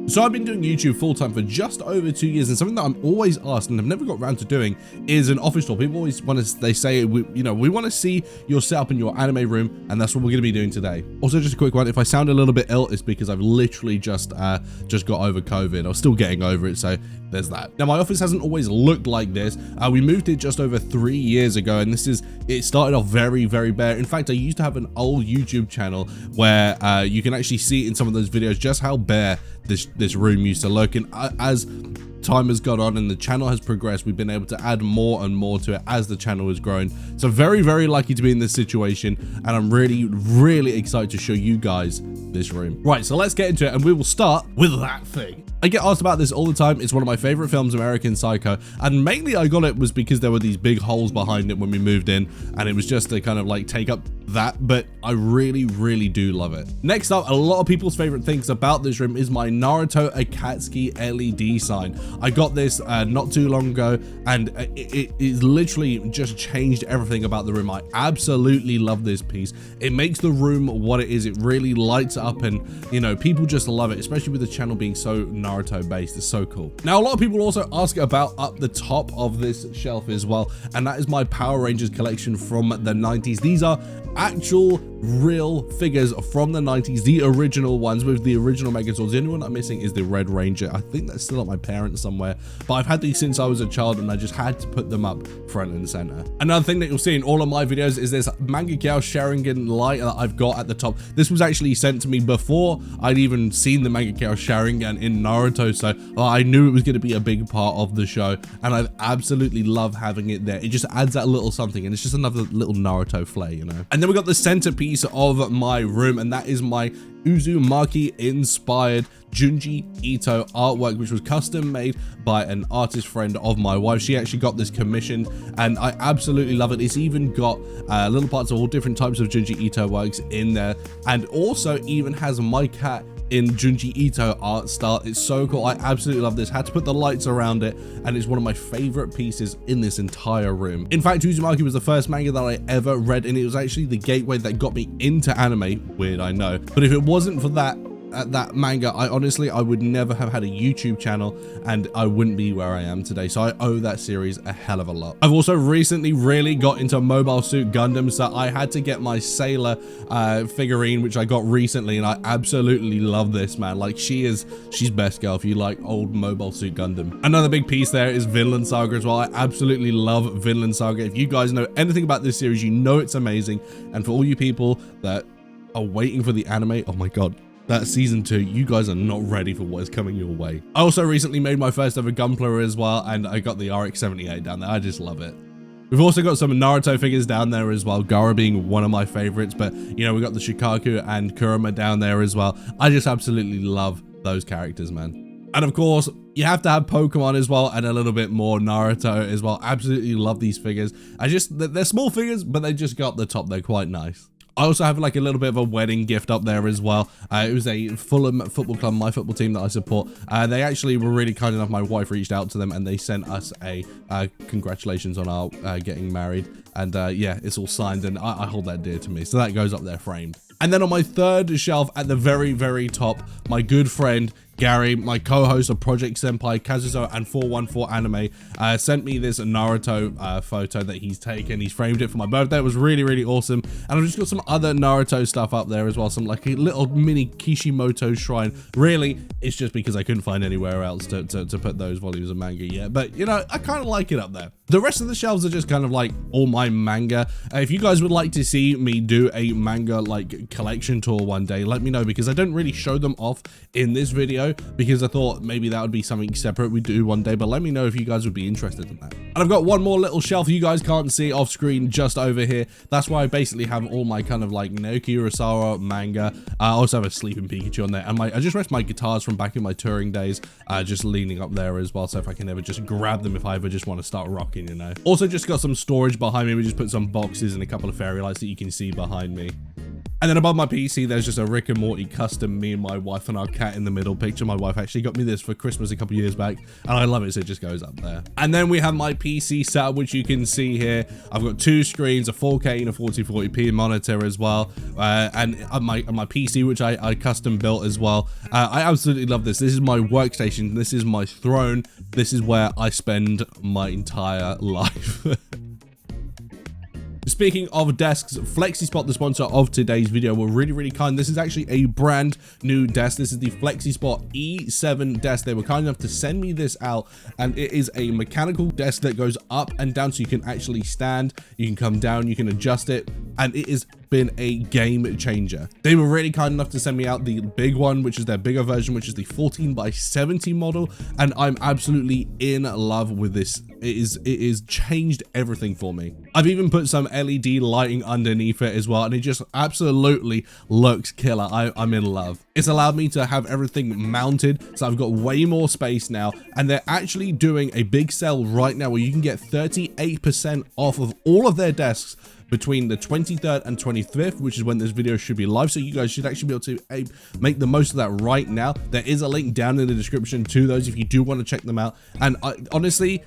So I've been doing YouTube full-time for just over 2 years, and something that I'm always asked and I've never got around to doing is an office tour. People always want to, they say, we want to see your setup in your anime room, and that's what we're going to be doing today. Also, just a quick one, if I sound a little bit ill, it's because I've literally just got over COVID. I'm still getting over it, so there's that. Now, my office hasn't always looked like this. We moved it just over 3 years ago, and it started off very, very bare. In fact, I used to have an old YouTube channel where you can actually see in some of those videos just how bare this room used to look, and as time has gone on and the channel has progressed, we've been able to add more and more to it as the channel has grown. So very, very lucky to be in this situation, and I'm really, really excited to show you guys this room. Right, so let's get into it, and we will start with that thing. I get asked about this all the time. It's one of my favorite films, American Psycho, and mainly I got it was because there were these big holes behind it when we moved in, and it was just to kind of like take up that, but I really, really do love it. Next up, a lot of people's favorite things about this room is my Naruto Akatsuki LED sign. I got this not too long ago, and it literally just changed everything about the room. I absolutely love this piece. It makes the room what it is. It really lights up, and you know, people just love it, especially with the channel being so Naruto based. It's so cool. Now, a lot of people also ask about up the top of this shelf as well, and that is my Power Rangers collection from the 90s. These are actual real figures from the 90s, the original ones with the original Megazords. The only one I'm missing is the Red Ranger. I think that's still at my parents somewhere, but I've had these since I was a child, and I just had to put them up front and center. Another thing that you'll see in all of my videos is this Mangekyo Sharingan light that I've got at the top. This was actually sent to me before I'd even seen the Mangekyo Sharingan in Naruto, so I knew it was going to be a big part of the show, and I absolutely love having it there. It just adds that little something, and it's just another little Naruto flair, you know. And then we got the centerpiece of my room, and that is my Uzumaki inspired Junji Ito artwork, which was custom made by an artist friend of my wife. She actually got this commissioned, and I absolutely love it. It's even got little parts of all different types of Junji Ito works in there, and also even has my cat in Junji Ito art style. It's so cool. I absolutely love this. Had to put the lights around it, and it's one of my favorite pieces in this entire room. In fact, Uzumaki was the first manga that I ever read, and it was actually the gateway that got me into anime. Weird, I know, but if it wasn't for that manga, I would never have had a YouTube channel, and I wouldn't be where I am today. So I owe that series a hell of a lot. I've also recently really got into Mobile Suit Gundam, so I had to get my Sailor figurine, which I got recently, and I absolutely love this, man. Like, she's best girl if you like old Mobile Suit Gundam. Another big piece there is Vinland Saga as well. I absolutely love Vinland Saga. If you guys know anything about this series, you know it's amazing. And for all you people that are waiting for the anime, oh my god, that season 2, you guys are not ready for what is coming your way. I also recently made my first ever Gunpla as well, and I got the RX-78 down there. I just love it. We've also got some Naruto figures down there as well, Gaara being one of my favorites, but you know, we got the Shikaku and Kurama down there as well. I just absolutely love those characters, man. And of course, you have to have Pokemon as well, and a little bit more Naruto as well. Absolutely love these figures. They're small figures, but they just got the top. They're quite nice. I also have like a little bit of a wedding gift up there as well. It was a Fulham Football Club, my football team that I support. They actually were really kind enough. My wife reached out to them, and they sent us a congratulations on our getting married. And yeah, it's all signed, and I hold that dear to me. So that goes up there framed. And then on my third shelf at the very, very top, my good friend Gary, my co-host of Project Senpai, Kazuzo, and 414 Anime, sent me this Naruto photo that he's taken. He's framed it for my birthday. It was really, really awesome. And I've just got some other Naruto stuff up there as well. Some like a little mini Kishimoto shrine. Really, it's just because I couldn't find anywhere else to put those volumes of manga yet. But, you know, I kind of like it up there. The rest of the shelves are just kind of like all my manga. If you guys would like to see me do a manga like collection tour one day, let me know, because I don't really show them off in this video, because I thought maybe that would be something separate we do one day, but let me know if you guys would be interested in that. And I've got one more little shelf you guys can't see off screen just over here. That's why I basically have all my kind of like Naoki Urasawa manga. I also have a Sleeping Pikachu on there, and I just rest my guitars from back in my touring days, just leaning up there as well, so if I can ever just grab them if I ever just want to start rocking, you know. Also just got some storage behind me. We just put some boxes and a couple of fairy lights that you can see behind me. And then above my PC, there's just a Rick and Morty custom, me and my wife and our cat in the middle picture. My wife actually got me this for Christmas a couple years back, and I love it, so it just goes up there. And then we have my PC setup, which you can see here. I've got 2 screens, a 4K and a 1440p monitor as well, and my PC, which I custom built as well. I absolutely love this. This is my workstation. This is my throne. This is where I spend my entire life. Speaking of desks, FlexiSpot, the sponsor of today's video, were really kind. This is actually a brand new desk. This is the FlexiSpot E7 desk. They were kind enough to send me this out, and it is a mechanical desk that goes up and down, so you can actually stand, you can come down, you can adjust it, and it has been a game changer. They were really kind enough to send me out the big one, which is their bigger version, which is the 14x70 model, and I'm absolutely in love with this. It is changed everything for me. I've even put some LED lighting underneath it as well, and it just absolutely looks killer. I'm in love. It's allowed me to have everything mounted, so I've got way more space now, and they're actually doing a big sale right now where you can get 38% off of all of their desks between the 23rd and 25th, which is when this video should be live. So you guys should actually be able to make the most of that right now. There is a link down in the description to those if you do want to check them out. And honestly,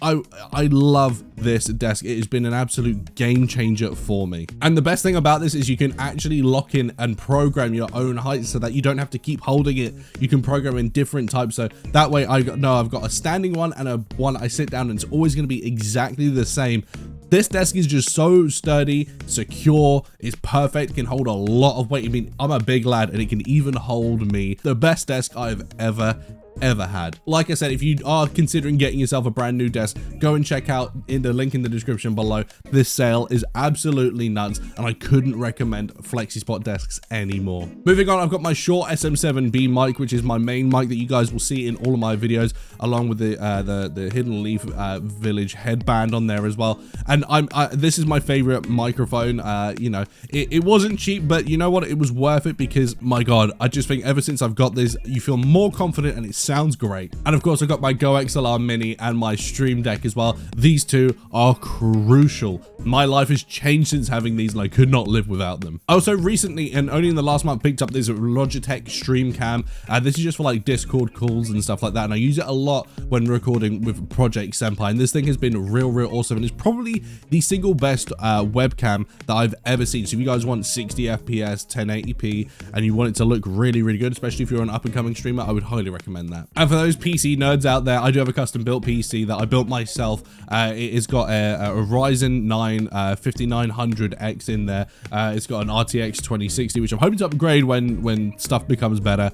I love this desk. It has been an absolute game changer for me. And the best thing about this is you can actually lock in and program your own height so that you don't have to keep holding it. You can program in different types. So that way I've got a standing one and a one I sit down, and it's always going to be exactly the same. This desk is just so sturdy, secure, it's perfect, can hold a lot of weight. I mean, I'm a big lad and it can even hold me. The best desk I've ever had. Like I said, if you are considering getting yourself a brand new desk, go and check out in the link in the description below. This sale is absolutely nuts, and I couldn't recommend FlexiSpot desks anymore. Moving on, I've got my Shure SM7B mic, which is my main mic that you guys will see in all of my videos, along with the Hidden Leaf Village headband on there as well. And this is my favorite microphone. You know, it wasn't cheap, but you know what? It was worth it because, my God, I just think ever since I've got this, you feel more confident and it sounds great. And of course, I've got my Go XLR Mini and my Stream Deck as well. These two are crucial. My life has changed since having these, and I could not live without them. I also recently, and only in the last month, picked up this Logitech Stream Cam. This is just for like Discord calls and stuff like that, and I use it a lot when recording with Project Senpai, and this thing has been real awesome, and it's probably the single best webcam that I've ever seen. So if you guys want 60 FPS, 1080p, and you want it to look really good, especially if you're an up-and-coming streamer, I would highly recommend that. And for those PC nerds out there, I do have a custom built PC that I built myself. It has got a Ryzen 9 5900X in there. It's got an RTX 2060, which I'm hoping to upgrade when stuff becomes better.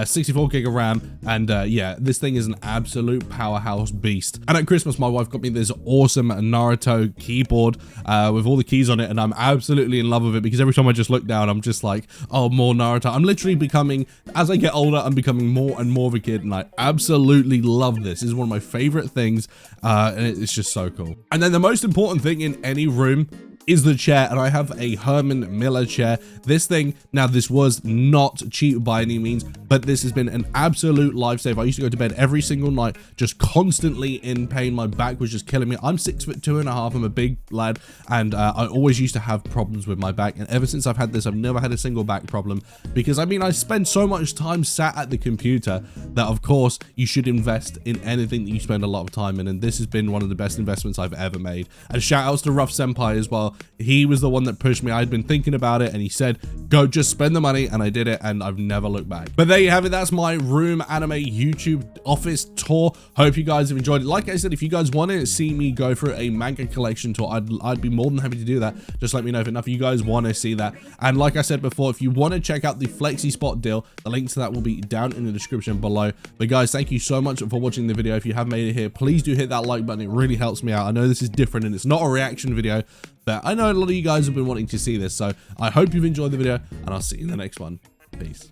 64 gig of RAM, and yeah, this thing is an absolute powerhouse beast. And at Christmas, my wife got me this awesome Naruto keyboard with all the keys on it, and I'm absolutely in love with it because every time I just look down, I'm just like, oh, more Naruto. I'm literally becoming, as I get older, I'm becoming more and more of a kid, and I absolutely love this. This is one of my favorite things, and it's just so cool. And then the most important thing in any room is the chair, and I have a Herman Miller chair. This thing, now this was not cheap by any means, but this has been an absolute lifesaver. I used to go to bed every single night just constantly in pain. My back was just killing me. I'm 6'2.5". I'm a big lad, and I always used to have problems with my back, and ever since I've had this, I've never had a single back problem, because I mean, I spend so much time sat at the computer that of course you should invest in anything that you spend a lot of time in, and this has been one of the best investments I've ever made. And shout outs to Rough Senpai as well. He was the one that pushed me. I'd been thinking about it, and he said, go, just spend the money, and I did it, and I've never looked back. But there you have it. That's my Room Anime YouTube office tour. Hope you guys have enjoyed it. Like I said, if you guys want to see me go through a manga collection tour, I'd be more than happy to do that. Just let me know if enough of you guys want to see that. And like I said before, if you want to check out the FlexiSpot deal, the link to that will be down in the description below. But guys, thank you so much for watching the video. If you have made it here, please do hit that like button. It really helps me out. I know this is different and it's not a reaction video, but I know a lot of you guys have been wanting to see this, so I hope you've enjoyed the video, and I'll see you in the next one. Peace.